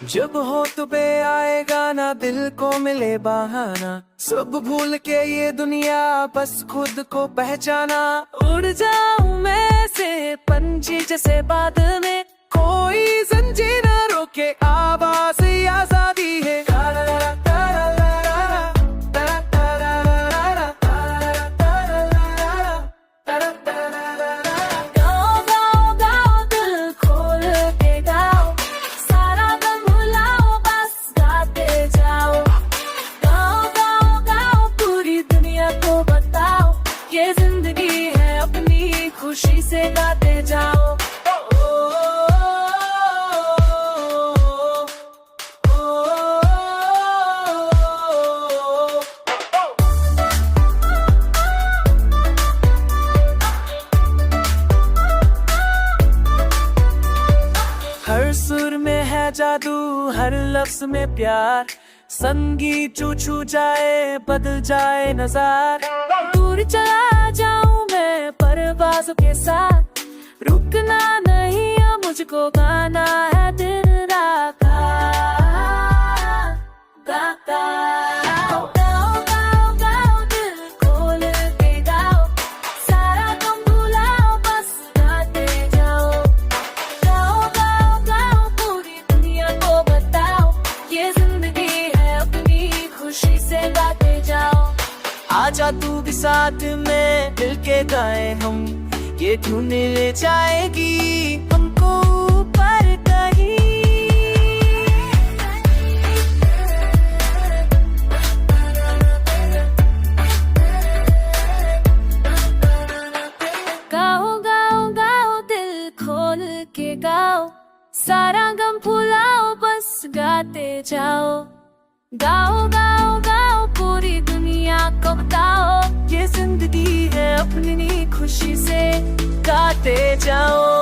जब हो तो बे आएगा ना, दिल को मिले बहाना, सब भूल के ये दुनिया बस खुद को पहचाना। उड़ जाऊं मैं से पंछी जैसे बादल में, कोई जंजीर न रोके, आवाज़ आजादी है। ये जिंदगी है अपनी खुशी से गाते जाओ। हर सुर में है जादू, हर लफ्ज में प्यार, संगीत छू जाए बदल जाए नज़ार। दूर चला जाऊं मैं परवाज़ के साथ, रुकना नहीं अब मुझको, गाना है दिन रात गाता। आजा तू भी साथ में, मिल के गाए हम, ये धुन ले जाएगी हमको ऊपर कहीं। गाओ गाओ गाओ दिल खोल के गाओ, सारा गम भुलाओ बस गाते जाओ। गाओ गाओ गाओ पूरी दुनिया को बताओ, ये जिंदगी है अपनी खुशी से गाते जाओ।